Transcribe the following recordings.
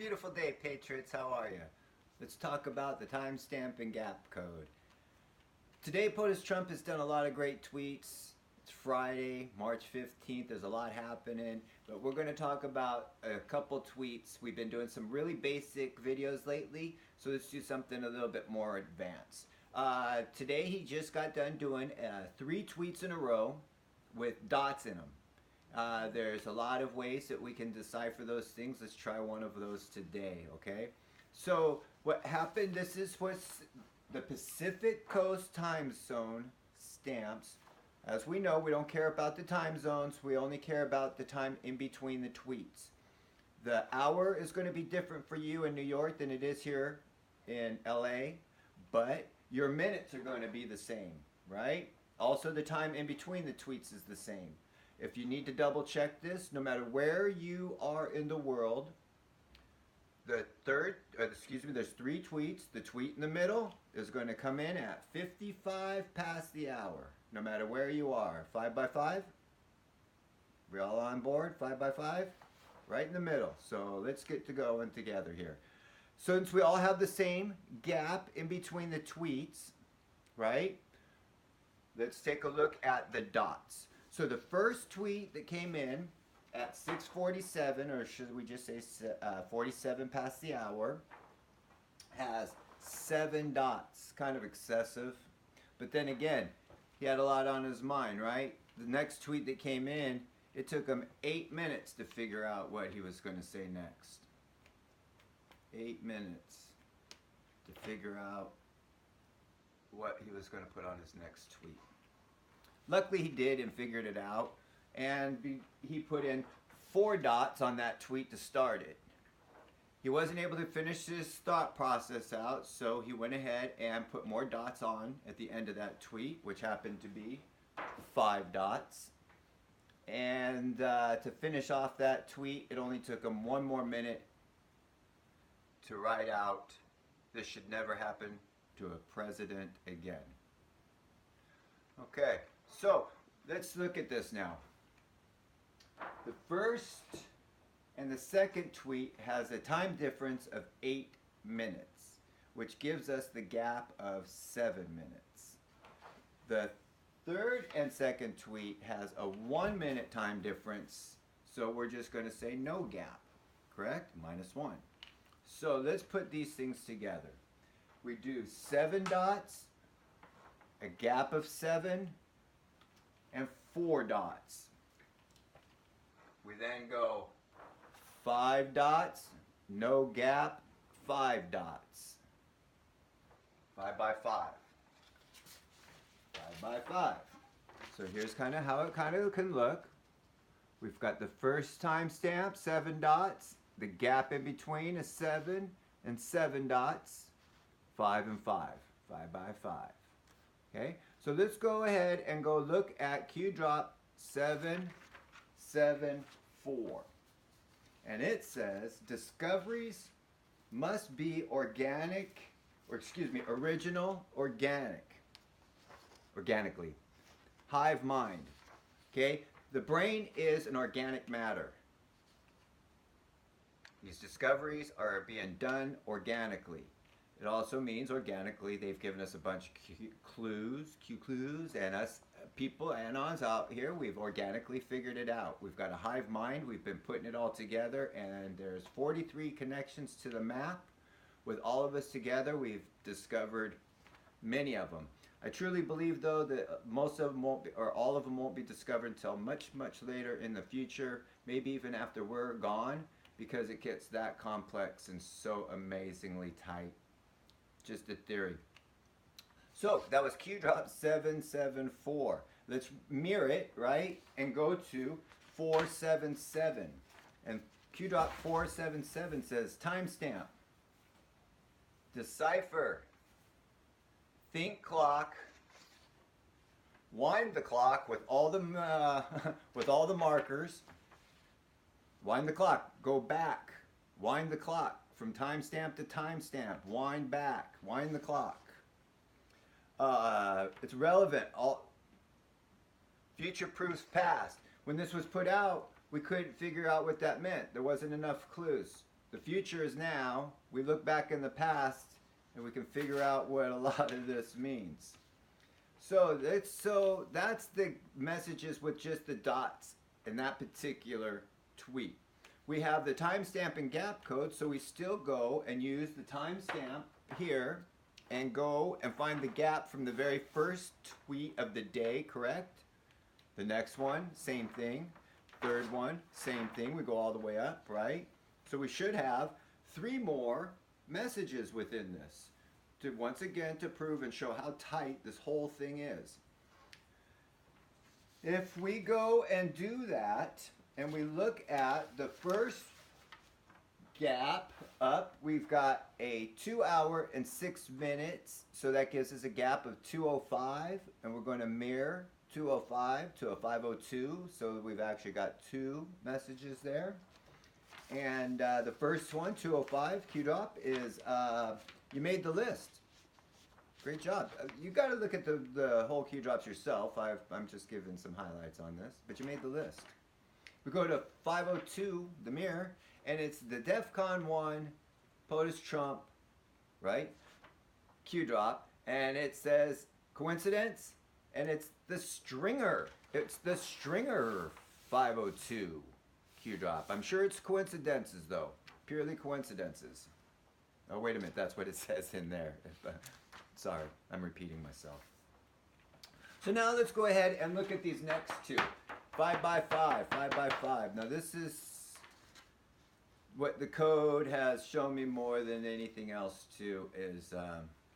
Beautiful day, Patriots. How are you? Let's talk about the timestamp and gap code. Today, POTUS Trump has done a lot of great tweets. It's Friday, March 15th. There's a lot happening, but we're going to talk about a couple tweets. We've been doing some really basic videos lately, so let's do something a little bit more advanced. Today, he just got done doing 3 tweets in a row with dots in them. There's a lot of ways that we can decipher those things. Let's try one of those today, okay? So what happened, this is what's the Pacific Coast time zone stamps. As we know, we don't care about the time zones. We only care about the time in between the tweets. The hour is going to be different for you in New York than it is here in LA, but your minutes are going to be the same, right? Also, the time in between the tweets is the same. If you need to double check this, no matter where you are in the world, there's 3 tweets. The tweet in the middle is going to come in at 55 past the hour, no matter where you are. 5 by 5? We all on board? 5 by 5? Right in the middle. So let's get to going together here. Since we all have the same gap in between the tweets, right? Let's take a look at the dots. So the first tweet that came in at 6:47, or should we just say 47 past the hour, has 7 dots. Kind of excessive. But then again, he had a lot on his mind, right? The next tweet that came in, it took him 8 minutes to figure out what he was going to say next. 8 minutes to figure out what he was going to put on his next tweet. Luckily he did and figured it out, and he put in 4 dots on that tweet to start it. He wasn't able to finish his thought process out, so he went ahead and put more dots on at the end of that tweet, which happened to be 5 dots. And to finish off that tweet, it only took him 1 more minute to write out, "This should never happen to a president again." Okay, so let's look at this now. The first and the second tweet has a time difference of 8 minutes, which gives us the gap of 7 minutes. The third and second tweet has a 1 minute time difference, so we're just going to say no gap, correct? -1. So let's put these things together. We do 7 dots, a gap of 7, and 4 dots. We then go 5 dots, no gap, 5 dots. 5 by 5. 5 by 5. So here's kind of how it can look. We've got the first timestamp, 7 dots. The gap in between is 7 and 7 dots. 5 and 5. 5 by 5. Okay, so let's go ahead and go look at Q drop 774. And it says discoveries must be original, organically. Hive mind. Okay, the brain is an organic matter. These discoveries are being done organically. It also means organically they've given us a bunch of Q clues, and us people, anons out here, we've organically figured it out. We've got a hive mind, we've been putting it all together, and there's 43 connections to the map. With all of us together, we've discovered many of them. I truly believe, though, that most of them won't be, or all of them won't be discovered until much, much later in the future, maybe even after we're gone, because it gets that complex and so amazingly tight. Just a theory. So that was Q drop 774. Let's mirror it, right, and go to 477. And Q drop 477 says timestamp, decipher, think clock, wind the clock with all the markers. Wind the clock. Go back. Wind the clock. From timestamp to timestamp, wind back, wind the clock. It's relevant. Future proofs past. When this was put out, we couldn't figure out what that meant. There wasn't enough clues. The future is now. We look back in the past and we can figure out what a lot of this means. So that's the messages with just the dots in that particular tweet. We have the timestamp and gap code, so we still go and use the timestamp here and go and find the gap from the very first tweet of the day, correct? The next one, same thing. Third one, same thing. We go all the way up, right? So we should have 3 more messages within this to once again to prove and show how tight this whole thing is. If we go and do that and we look at the first gap up, we've got a 2 hour and 6 minutes, so that gives us a gap of 2:05, and we're going to mirror 2:05 to a 5:02, so we've actually got 2 messages there. And the first one, 2:05, Q drop, is you made the list. Great job. You got to look at the whole Q drops yourself. I'm just giving some highlights on this, but you made the list. We go to 5:02, the mirror, and it's the DEFCON 1 POTUS Trump, right? Q drop, and it says coincidence, and it's the stringer. It's the stringer 5:02 Q drop. I'm sure it's coincidences though, purely coincidences. Oh wait a minute, that's what it says in there. Sorry, I'm repeating myself. So now let's go ahead and look at these next 2. 5x5, 5x5. Now this is what the code has shown me more than anything else too, is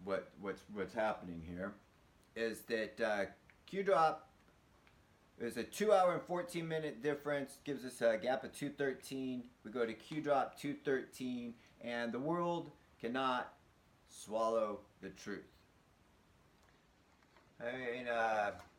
what's happening here is that Q drop is a 2 hour and 14 minute difference, gives us a gap of 213. We go to Q drop 213, and the world cannot swallow the truth. I mean,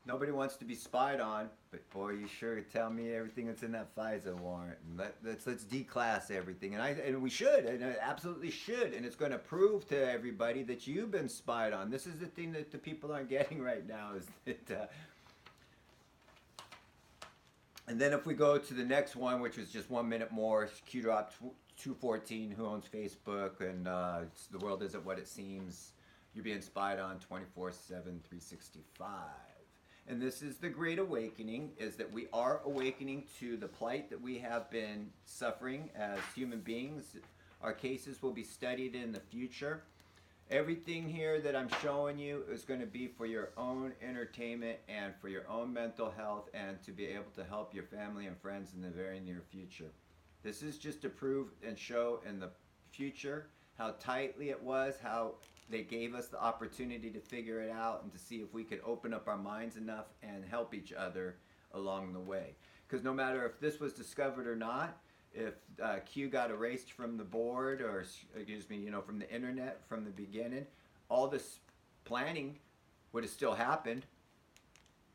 nobody wants to be spied on, but boy, you sure tell me everything that's in that FISA warrant. And let's declass everything, and we should, and I absolutely should, and it's going to prove to everybody that you've been spied on. This is the thing that the people aren't getting right now, is that. And then if we go to the next one, which is just 1 minute more, Q drop 214, who owns Facebook, and the world isn't what it seems. You're being spied on 24/7, 365. And this is the Great Awakening, is that we are awakening to the plight that we have been suffering as human beings. Our cases will be studied in the future. Everything here that I'm showing you is going to be for your own entertainment and for your own mental health, and to be able to help your family and friends in the very near future. This is just to prove and show in the future how tightly it was, how they gave us the opportunity to figure it out and to see if we could open up our minds enough and help each other along the way. Because no matter if this was discovered or not, if Q got erased from the board, or excuse me, from the internet from the beginning, all this planning would have still happened,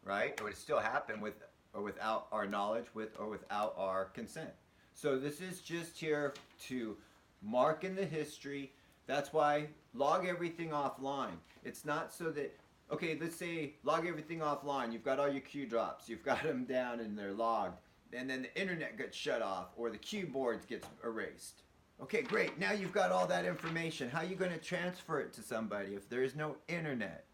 right? It would have still happened with or without our knowledge, with or without our consent. So this is just here to mark in the history. That's why log everything offline. It's not so that, okay, let's say log everything offline. You've got all your Q drops. You've got them down and they're logged. And then the internet gets shut off, or the keyboard gets erased. Okay, great. Now you've got all that information. How are you going to transfer it to somebody if there is no internet?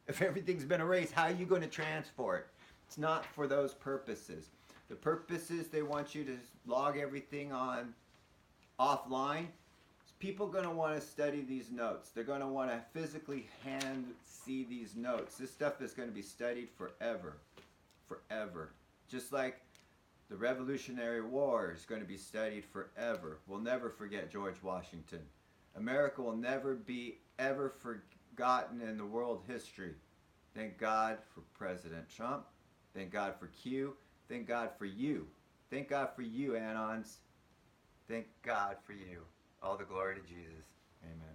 If everything's been erased, how are you going to transfer it? It's not for those purposes. The purposes they want you to log everything on offline. People are going to want to study these notes. They're going to want to physically hand see these notes. This stuff is going to be studied forever. Forever. Just like the Revolutionary War is going to be studied forever. We'll never forget George Washington. America will never be ever forgotten in the world history. Thank God for President Trump. Thank God for Q. Thank God for you. Thank God for you, Anons. Thank God for you. All the glory to Jesus. Amen.